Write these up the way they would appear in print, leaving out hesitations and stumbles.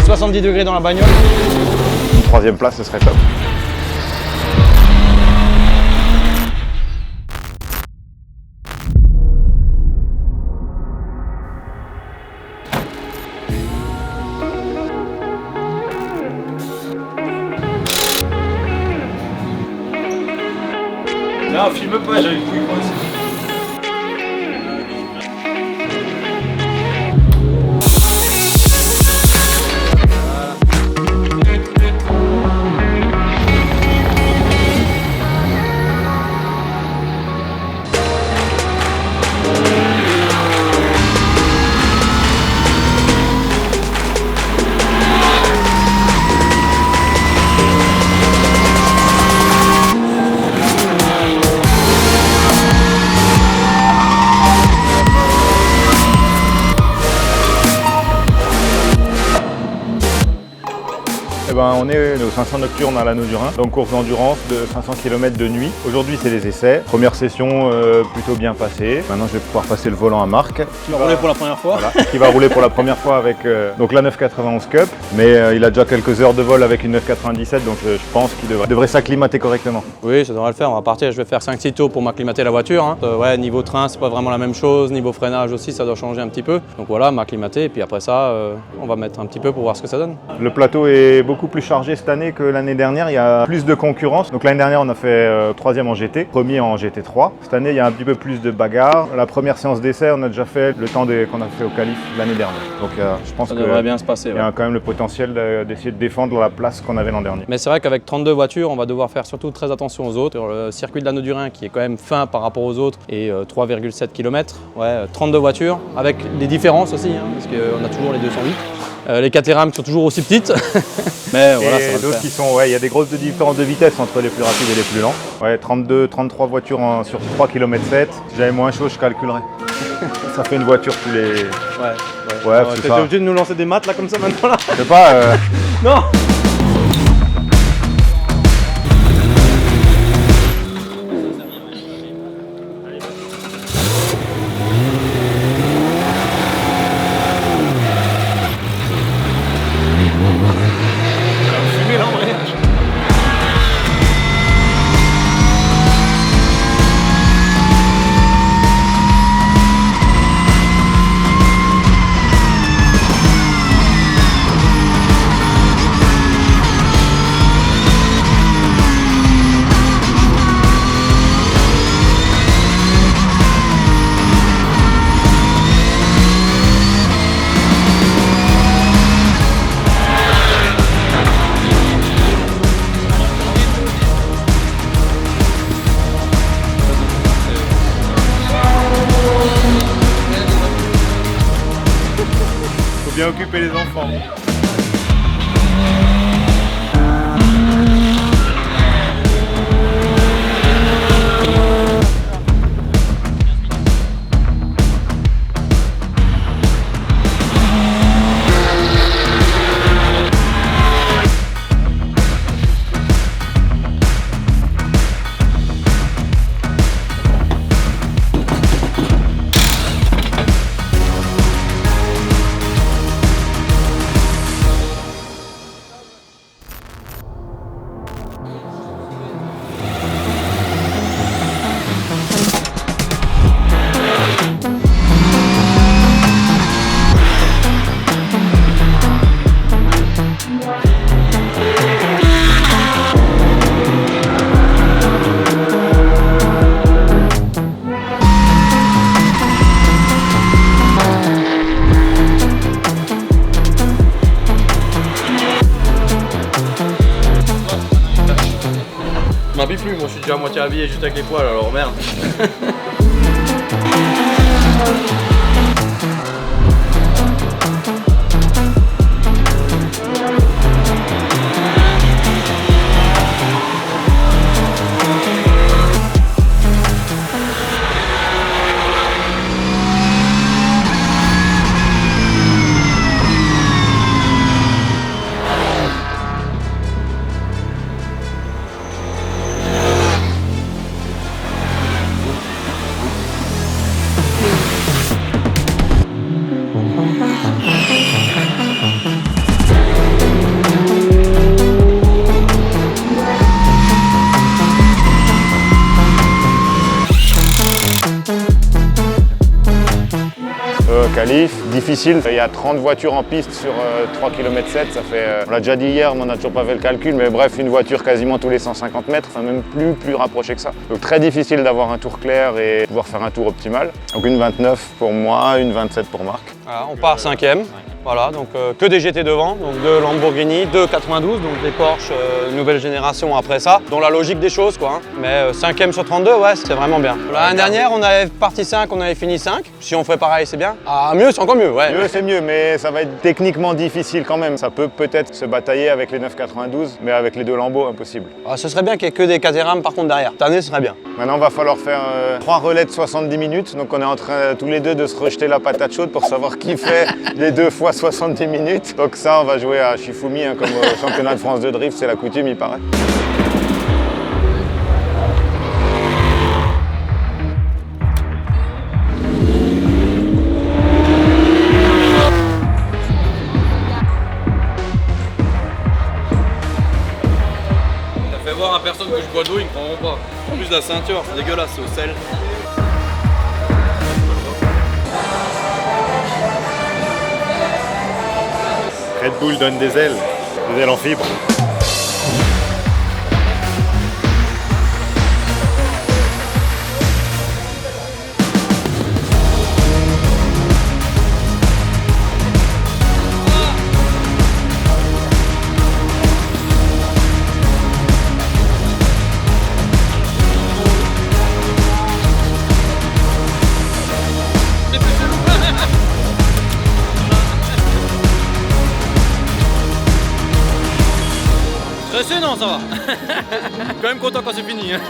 70 degrés dans la bagnole. Une 3e place, ce serait top. Non, filme pas, j'avais fouillé moi aussi. On est aux 500 nocturnes à l'Anneau du Rhin, donc course d'endurance de 500 km de nuit. Aujourd'hui, c'est les essais. Première session plutôt bien passée. Maintenant, je vais pouvoir passer le volant à Marc. Qui va rouler pour la première fois. Voilà, qui va rouler pour la première fois avec donc la 991 Cup. Mais il a déjà quelques heures de vol avec une 997, donc je pense qu'il devrait s'acclimater correctement. Oui, ça devrait le faire. On va partir. Je vais faire 5-6 tours pour m'acclimater la voiture. Hein. Ouais, niveau train, c'est pas vraiment la même chose. Niveau freinage aussi, ça doit changer un petit peu. Donc voilà, m'acclimater. Et puis après ça, on va mettre un petit peu pour voir ce que ça donne. Le plateau est beaucoup plus chargé cette année que l'année dernière. Il y a plus de concurrence. Donc l'année dernière, on a fait 3e en GT, premier en GT3. Cette année, il y a un petit peu plus de bagarres. La première séance d'essai, on a déjà fait le temps qu'on a fait au qualif l'année dernière. Donc je pense Ça que devrait bien se passer. il y a quand même le potentiel d'essayer de défendre la place qu'on avait l'an dernier. Mais c'est vrai qu'avec 32 voitures, on va devoir faire surtout très attention aux autres. Sur le circuit de l'Anneau du Rhin, qui est quand même fin par rapport aux autres, et 3,7 km, ouais, 32 voitures, avec les différences aussi, hein, parce qu'on a toujours les 208. Les Caterham qui sont toujours aussi petites. Mais voilà, ça va d'autres qui sont, ouais, il y a des grosses différences de vitesse entre les plus rapides et les plus lents. Ouais, 32, 33 voitures sur 3 km 7. Si j'avais moins chaud, je calculerais. Ça fait une voiture tous les... Ouais, c'est T'es ça. obligé de nous lancer des maths là comme ça maintenant là. Je sais pas... Non. Bien occuper les enfants. Je m'habille plus, moi je suis déjà à moitié habillé juste avec les poils, alors merde. difficile. Il y a 30 voitures en piste sur 3 km 7, ça fait, on l'a déjà dit hier, mais on n'a toujours pas fait le calcul, mais bref, une voiture quasiment tous les 150 mètres, enfin même plus rapproché que ça. Donc très difficile d'avoir un tour clair et pouvoir faire un tour optimal. Donc une 29 pour moi, une 27 pour Marc. Voilà, on part 5e. Voilà, donc que des GT devant, donc deux Lamborghini, deux 92, donc des Porsche nouvelle génération après ça, dans la logique des choses quoi. Hein. Mais 5e sur 32, ouais, c'est vraiment bien. L'année dernière, on avait parti 5, on avait fini 5. Si on ferait pareil, c'est bien. Ah, mieux, c'est encore mieux, ouais. Mieux, c'est mieux, mais ça va être techniquement difficile quand même. Ça peut peut-être se batailler avec les 992, mais avec les deux Lambeaux, impossible. Ah, ce serait bien qu'il n'y ait que des Caterham par contre derrière. Cette année, ce serait bien. Maintenant, il va falloir faire 3 relais de 70 minutes. Donc on est en train tous les deux de se rejeter la patate chaude pour savoir qui fait les 2 fois 70 minutes. Donc ça, on va jouer à Shifumi, hein, comme au championnat de France de drift, c'est la coutume, il paraît. Fais voir à personne que je bois d'eau, ils me prendront pas. En plus la ceinture, c'est dégueulasse, c'est au sel. Red Bull donne des ailes en fibre. Stressé non, ça va. Quand même content quand c'est fini. Hein.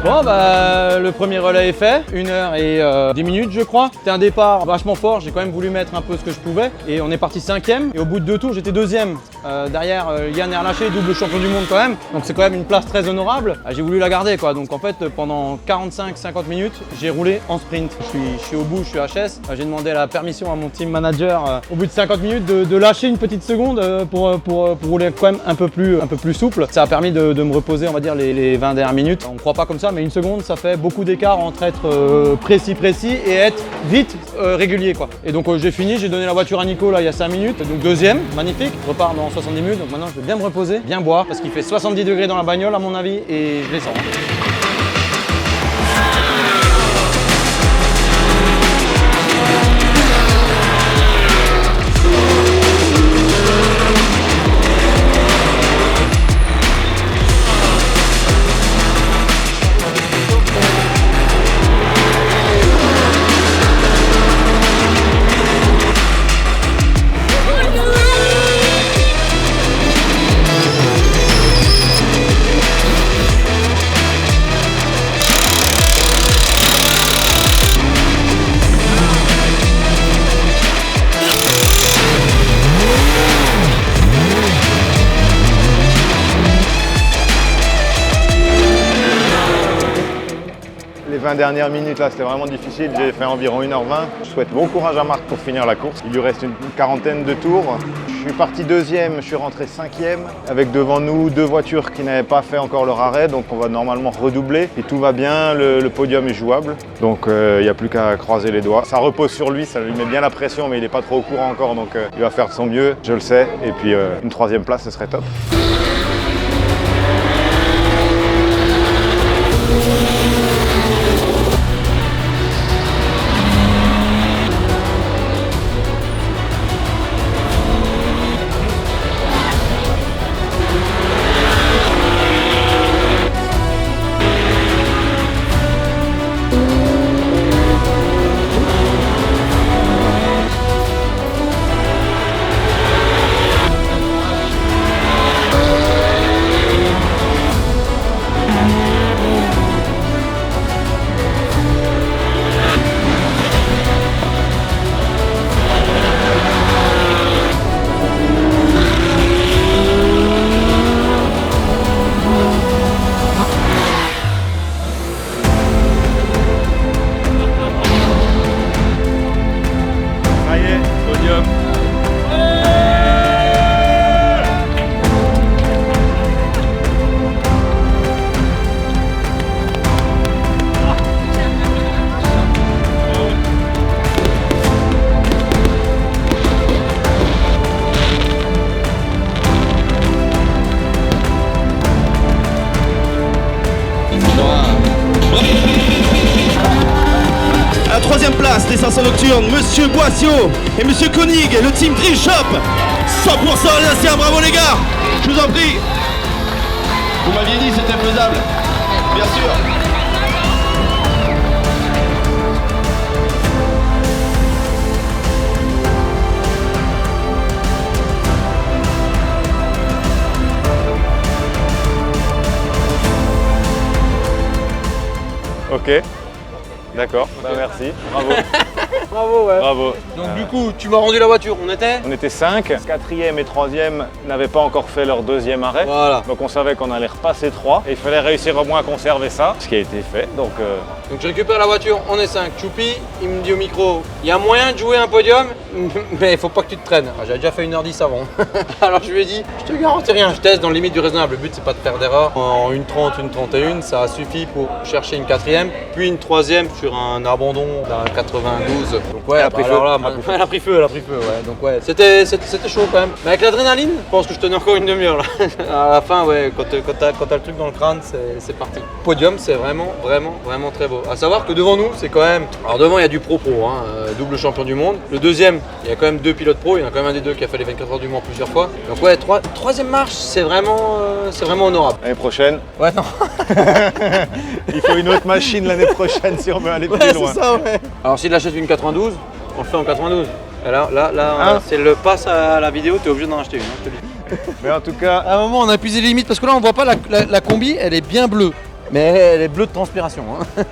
Bon bah le premier relais est fait, 1 heure et 10 minutes je crois. C'était un départ vachement fort, j'ai quand même voulu mettre un peu ce que je pouvais et on est parti 5e et au bout de 2 tours j'étais 2e. Derrière Yann est relâché, double champion du monde quand même, donc c'est quand même une place très honorable. J'ai voulu la garder quoi, donc en fait pendant 45-50 minutes j'ai roulé en sprint. Je suis au bout, je suis HS, j'ai demandé la permission à mon team manager au bout de 50 minutes de lâcher une petite seconde pour rouler quand même un peu plus souple. Ça a permis de me reposer on va dire les 20 dernières minutes. On ne croit pas comme ça mais une seconde ça fait beaucoup d'écart entre être précis et être vite régulier quoi. Et donc j'ai fini, j'ai donné la voiture à Nico là il y a 5 minutes, donc 2e, magnifique, je repars dans 70 minutes, donc maintenant je vais bien me reposer, bien boire parce qu'il fait 70 degrés dans la bagnole à mon avis et je les sens. Les 20 dernières minutes là c'était vraiment difficile, j'ai fait environ 1h20. Je souhaite bon courage à Marc pour finir la course. Il lui reste une quarantaine de tours. Je suis parti 2e, je suis rentré 5e avec devant nous 2 voitures qui n'avaient pas fait encore leur arrêt, donc on va normalement redoubler et tout va bien, le podium est jouable. Donc il n'y a plus qu'à croiser les doigts. Ça repose sur lui, ça lui met bien la pression mais il n'est pas trop au courant encore donc il va faire de son mieux, je le sais. Et puis une 3e place ce serait top. troisième place des 500 nocturnes, Monsieur Boissio et Monsieur Koenig, le team Drill Shop. 100% alsacien, bravo les gars. Je vous en prie. Vous m'aviez dit que c'était faisable. Bien sûr. Ok, d'accord, bah, merci, bravo. Bravo, ouais. Bravo. Donc du coup, tu m'as rendu la voiture, on était? On était 5, 4e et 3e n'avaient pas encore fait leur deuxième arrêt. Voilà. Donc on savait qu'on allait repasser 3 et il fallait réussir au moins à conserver ça, ce qui a été fait. Donc Donc je récupère la voiture, on est 5. Choupi, il me dit au micro, il y a moyen de jouer un podium, mais il faut pas que tu te traînes. J'avais déjà fait 1h10 avant. Alors je lui ai dit, je te garantis rien, je teste dans le limite du raisonnable. Le but c'est pas de faire d'erreur. En 1h30, 1h31, ça suffit pour chercher une 4e, puis une 3e sur un abandon d'un 92. Donc ouais, Elle a pris feu. alors là, elle a pris feu, ouais. Donc ouais, c'était chaud quand même. Mais avec l'adrénaline, je pense que je tenais encore une demi-heure là. À la fin, ouais, quand t'as le truc dans le crâne, c'est parti. Podium, c'est vraiment très beau. À savoir que devant nous, c'est quand même. Alors devant, il y a du pro, hein, double champion du monde. Le deuxième, il y a quand même 2 pilotes pro. Il y en a quand même un des deux qui a fait les 24 heures du Mans plusieurs fois. Donc ouais, troisième marche, c'est vraiment honorable. l'année prochaine, Ouais, non. il faut une autre machine l'année prochaine si on veut aller plus Ouais, loin. c'est ça, ouais. Alors s'il achète une 92, on le fait en 92. Et là, Hein c'est le pass à la vidéo, t'es obligé d'en acheter une, hein, je te le dis. Mais en tout cas, À un moment, on a épuisé les limites parce que là, on voit pas la combi, elle est bien bleue. Mais elle est bleue de transpiration. Hein.